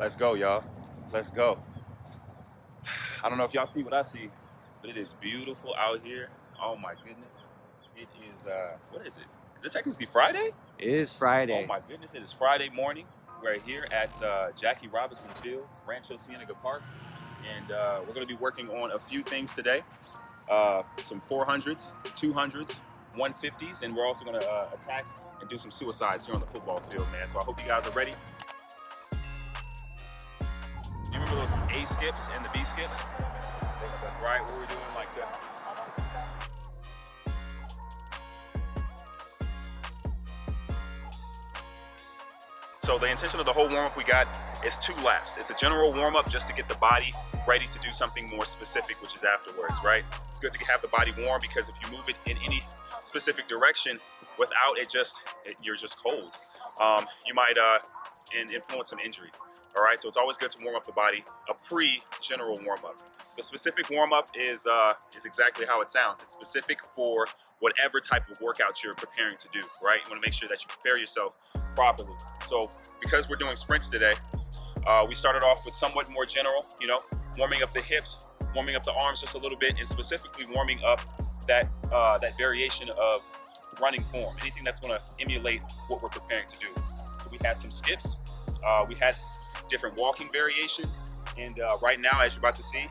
Let's go, y'all. Let's go. I don't know if y'all see what I see, but it is beautiful out here. Oh my goodness. It is, what is it? Is it technically Friday? It is Friday. Oh my goodness, it is Friday morning. We're here at Jackie Robinson Field, Rancho Cienega Park. And we're gonna be working on a few things today. Some 400s, 200s, 150s, and we're also gonna attack and do some suicides here on the football field, man. So I hope you guys are ready. You remember those A skips and the B skips? Right, what we're doing like that. So the intention of the whole warm-up we got is 2 laps. It's a general warm-up just to get the body ready to do something more specific, which is afterwards, right? It's good to have the body warm because if you move it in any specific direction without it, you're just cold. You might influence some injury. All right, so it's always good to warm up the body, a pre-general warm-up. The specific warm-up is exactly how it sounds. It's specific for whatever type of workout you're preparing to do, right? You want to make sure that you prepare yourself properly. So because we're doing sprints today, we started off with somewhat more general, warming up the hips, warming up the arms just a little bit, and specifically warming up that variation of running form, anything that's going to emulate what we're preparing to do. So we had some skips, we had different walking variations, and right now, as you're about to see,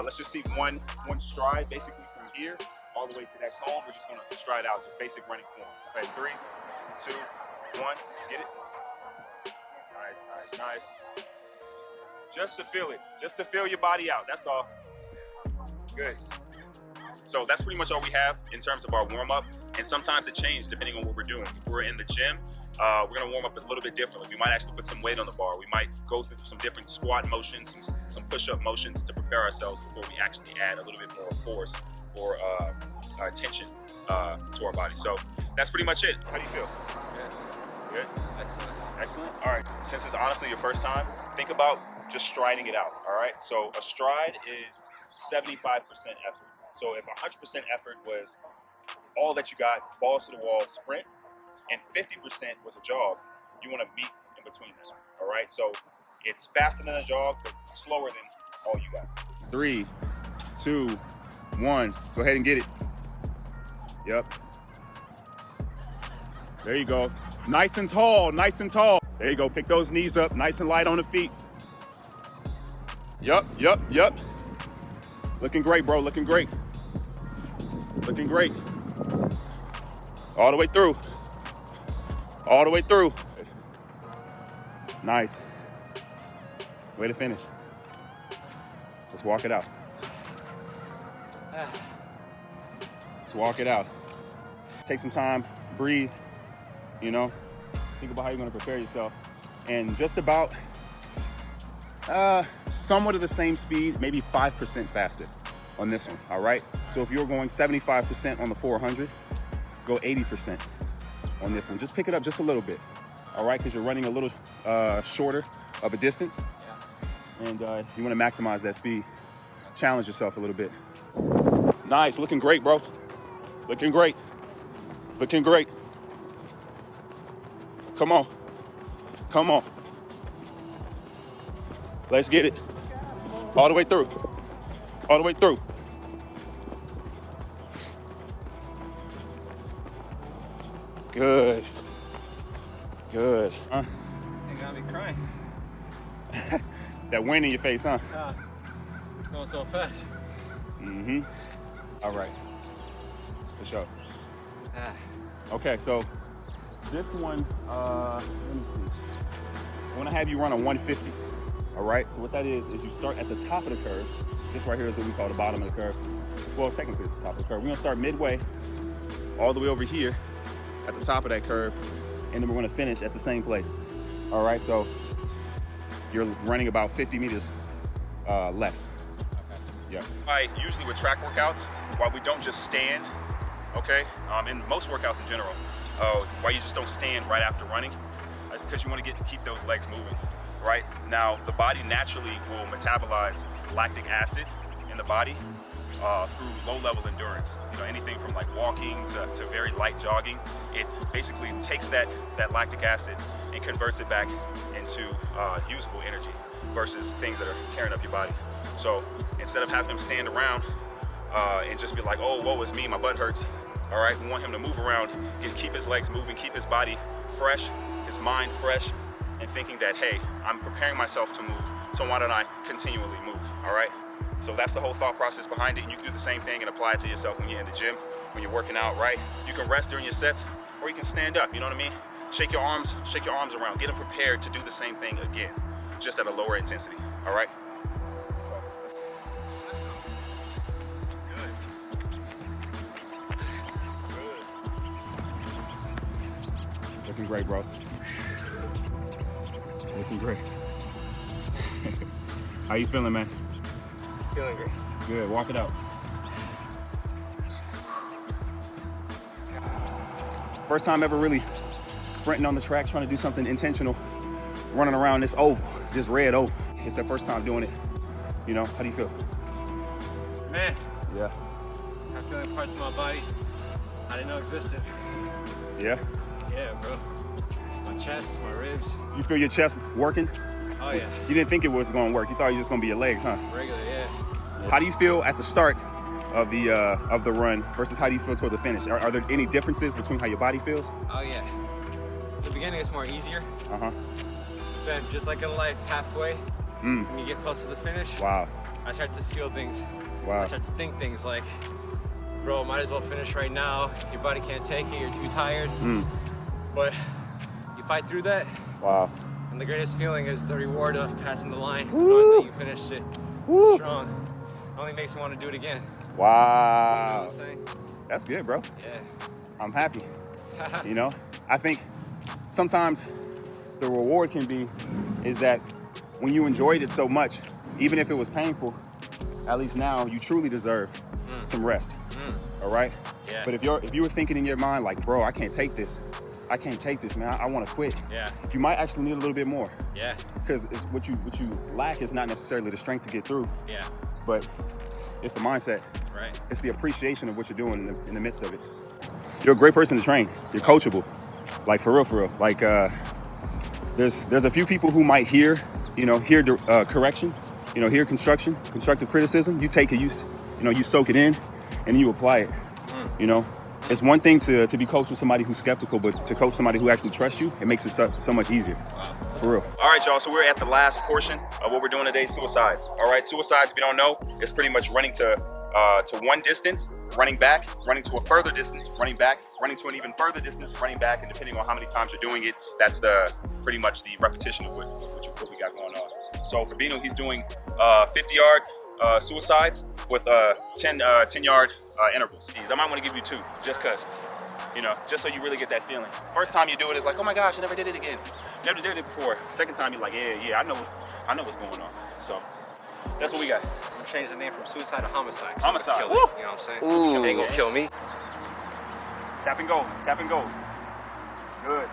let's just see one stride, basically from here all the way to that cone. We're just going to stride out, just basic running form. Okay, 3, 2, 1, get it? Nice. Just to feel it, just to feel your body out, that's all. Good. So that's pretty much all we have in terms of our warm-up, and sometimes it changes depending on what we're doing. If we're in the gym, we're gonna warm up a little bit differently. We might actually put some weight on the bar. We might go through some different squat motions, some push-up motions to prepare ourselves before we actually add a little bit more force or tension to our body. So that's pretty much it. How do you feel? Good? Excellent. All right. Since it's honestly your first time, think about just striding it out, all right? So a stride is 75% effort. So if 100% effort was all that you got, balls to the wall, sprint, and 50% was a jog, you want to meet in between that, all right? So it's faster than a jog, but slower than all you got. 3, 2, 1, go ahead and get it. Yep. There you go. Nice and tall, nice and tall. There you go, pick those knees up, nice and light on the feet. Yep. Looking great, bro, looking great. Looking great. All the way through. All the way through. Nice. Way to finish. Just walk it out. Just walk it out. Take some time, breathe, think about how you're gonna prepare yourself. And just about somewhat of the same speed, maybe 5% faster on this one, all right? So if you're going 75% on the 400, go 80% on this one. Just pick it up just a little bit, all right? Because you're running a little shorter of a distance. Yeah. And you want to maximize that speed. Challenge yourself a little bit. Nice, looking great, bro. Looking great. Looking great. Come on. Come on. Let's get it. All the way through. All the way through. Good. Good. Huh? You got me crying. That wind in your face, huh? It's going so fast. Mm-hmm. All right. For sure. Okay, so this one, let me see. I want to have you run a 150. All right, so what that is you start at the top of the curve. This right here is what we call the bottom of the curve. Well, technically it's the top of the curve. We're gonna start midway, all the way over here at the top of that curve, and then we're gonna finish at the same place. All right, so you're running about 50 meters less. Okay. Yeah. Usually with track workouts, while we don't just stand, okay, in most workouts in general, why you just don't stand right after running, that's because you want to keep those legs moving. Right? Now, the body naturally will metabolize lactic acid in the body through low-level endurance. You know, anything from like walking to very light jogging. It basically takes that lactic acid and converts it back into usable energy versus things that are tearing up your body. So instead of having him stand around and just be like, oh, woe is me, my butt hurts. All right, we want him to move around, keep his legs moving, keep his body fresh, his mind fresh, and thinking that, hey, I'm preparing myself to move, so why don't I continually move, all right? So that's the whole thought process behind it, and you can do the same thing and apply it to yourself when you're in the gym, when you're working out, right? You can rest during your sets, or you can stand up, you know what I mean? Shake your arms around, get them prepared to do the same thing again, just at a lower intensity, all right? Looking great, bro. Looking great. How you feeling, man? Feeling great. Good, walk it out. First time ever really sprinting on the track, trying to do something intentional, running around this oval, this red oval. It's the first time doing it. You know, how do you feel? Man, Yeah. I'm feeling parts of my body I didn't know existed. Yeah? Yeah, bro. My chest, my ribs. You feel your chest working? Oh yeah. You didn't think it was gonna work. You thought it was just gonna be your legs, huh? Regular, yeah. How do you feel at the start of the run versus how do you feel toward the finish? Are there any differences between how your body feels? Oh yeah. The beginning is more easier. Uh-huh. Then just like in life, halfway, when you get close to the finish, Wow. I start to feel things. Wow. I start to think things like, bro, might as well finish right now. Your body can't take it, you're too tired. But you fight through that, Wow. and the greatest feeling is the reward of passing the line, Woo. knowing that you finished it Woo. strong. It only makes me want to do it again. You know Wow. what I'm saying? That's good, bro. Yeah. I'm happy. You know, I think sometimes the reward can be is that when you enjoyed it so much, even if it was painful, at least now you truly deserve some rest. All right? Yeah. But if you were thinking in your mind like, bro, I can't take this. I can't take this, man. I want to quit. Yeah. You might actually need a little bit more. Yeah. Because it's what you lack is not necessarily the strength to get through, Yeah. but it's the mindset. Right. It's the appreciation of what you're doing in the midst of it. You're a great person to train. You're coachable. Like for real. Like there's a few people who might hear correction, hear constructive criticism. You take it, you soak it in, and you apply it. It's one thing to be coached with somebody who's skeptical, but to coach somebody who actually trusts you, it makes it so much easier. Wow. For real. All right, y'all, so we're at the last portion of what we're doing today, suicides. All right, suicides, if you don't know, it's pretty much running to one distance, running back, running to a further distance, running back, running to an even further distance, running back, and depending on how many times you're doing it, that's pretty much the repetition of what we got going on. So for Bino, he's doing 50-yard suicides with 10-yard intervals. I might want to give you 2, just cause, just so you really get that feeling. First time you do it, it's like, oh my gosh, I never did it again. Never did it before. Second time, you're like, yeah, I know what's going on. So that's what we got. I'm gonna change the name from suicide to homicide. Homicide. You know what I'm saying? Ooh. They ain't gonna kill me. Tap and go. Tap and go. Good.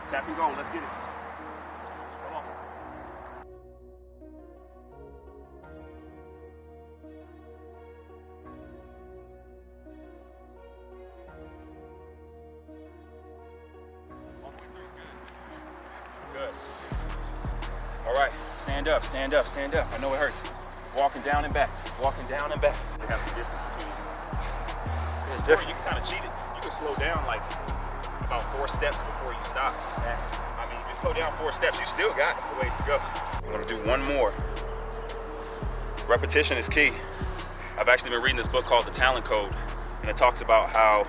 Tap and go. Let's get it. Come on. Good. All right. Stand up, stand up, stand up. I know it hurts. Walking down and back. Walking down and back. They have some distance between you. It's Or different. you can kind of cheat it. You can slow down like about 4 steps before you stop. I mean, if you slow down 4 steps, you still got a ways to go. I'm gonna do one more. Repetition is key. I've actually been reading this book called The Talent Code, and it talks about how,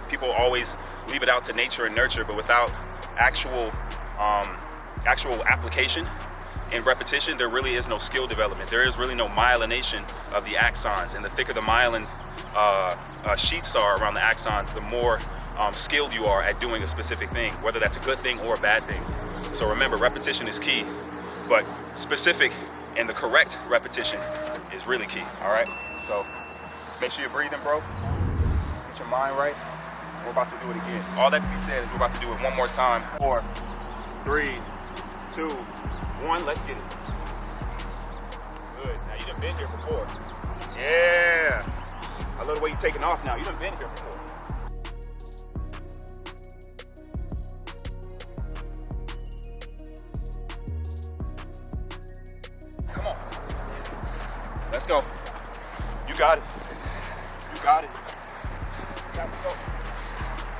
people always leave it out to nature and nurture, but without actual application and repetition, there really is no skill development. There is really no myelination of the axons, and the thicker the myelin sheaths are around the axons, the more skilled you are at doing a specific thing, whether that's a good thing or a bad thing. So remember, repetition is key, but specific and the correct repetition is really key, all right? So make sure you're breathing, bro. Get your mind right. We're about to do it again. All that to be said is we're about to do it one more time. 4, 3, 2, 1, let's get it. Good, now you done been here before. Yeah. I love the way you're taking off now. You done been here before. Come on. Let's go. You got it. You got it. You got to go.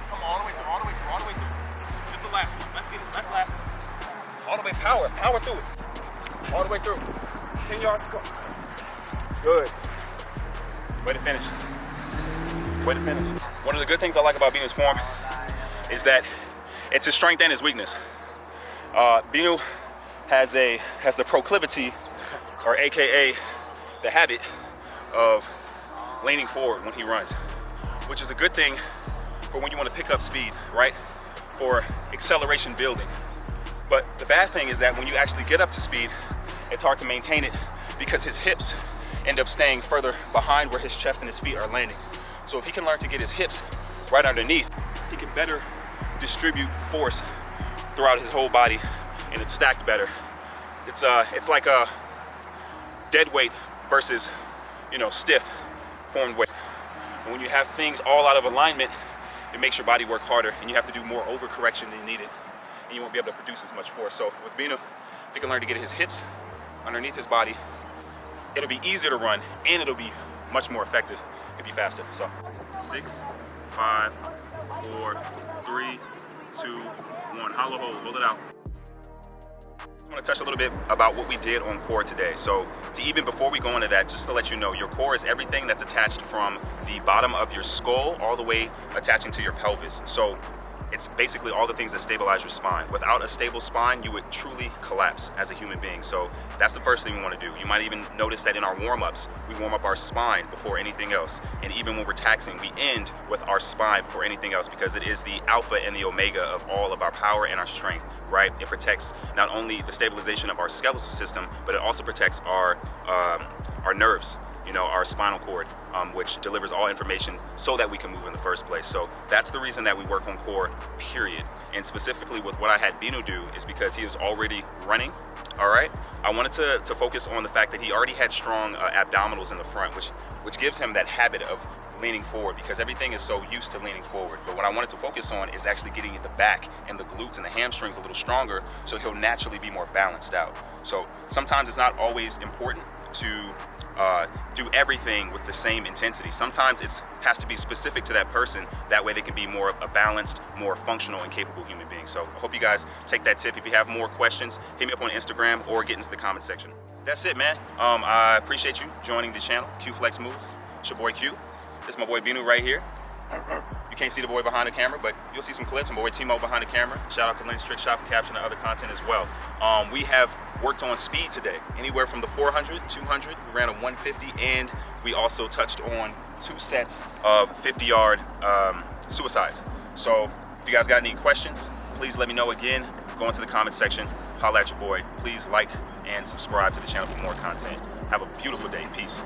Come on, all the way through, all the way through, all the way through. Just the last one. Let's get it. That's the last one. All the way, power through it. All the way through. 10 yards to go. Good. Way to finish. Way to finish. One of the good things I like about Binu's form is that it's his strength and his weakness. Binu has the proclivity, or AKA the habit of leaning forward when he runs, which is a good thing for when you want to pick up speed, right? For acceleration building. But the bad thing is that when you actually get up to speed, it's hard to maintain it because his hips end up staying further behind where his chest and his feet are landing. So if he can learn to get his hips right underneath, he can better distribute force throughout his whole body, and it's stacked better. It's like a dead weight versus, stiff formed weight. And when you have things all out of alignment, it makes your body work harder, and you have to do more overcorrection than needed, and you won't be able to produce as much force. So with Binu, if he can learn to get his hips underneath his body, it'll be easier to run, and it'll be much more effective. It'll be faster. So 6, 5, 4, 3, 2, 1. Hollow hold. Hold it out. I want to touch a little bit about what we did on core today. So before we go into that, just to let you know, your core is everything that's attached from the bottom of your skull all the way attaching to your pelvis. So it's basically all the things that stabilize your spine. Without a stable spine, you would truly collapse as a human being. So that's the first thing we want to do. You might even notice that in our warm-ups, we warm up our spine before anything else. And even when we're taxing, we end with our spine before anything else, because it is the alpha and the omega of all of our power and our strength, right? It protects not only the stabilization of our skeletal system, but it also protects our nerves, our spinal cord, which delivers all information so that we can move in the first place. So that's the reason that we work on core, period. And specifically with what I had Binu do is because he was already running, all right? I wanted to focus on the fact that he already had strong abdominals in the front, which gives him that habit of leaning forward, because everything is so used to leaning forward. But what I wanted to focus on is actually getting the back and the glutes and the hamstrings a little stronger, so he'll naturally be more balanced out. So sometimes it's not always important to do everything with the same intensity. Sometimes it has to be specific to that person. That way they can be more a balanced, more functional and capable human being. So I hope you guys take that tip. If you have more questions, hit me up on Instagram or get into the comment section. That's it, man. I appreciate you joining the channel, Q Flex Moves. It's your boy Q. This is my boy Binu right here. You can't see the boy behind the camera, but you'll see some clips. My boy Timo behind the camera. Shout out to Lynn's Trick Shot for captioning other content as well. We have worked on speed today, anywhere from the 400, 200, we ran a 150, and we also touched on 2 sets of 50-yard suicides. So if you guys got any questions, please let me know. Again, go into the comment section, holla at your boy. Please like and subscribe to the channel for more content. Have a beautiful day. Peace.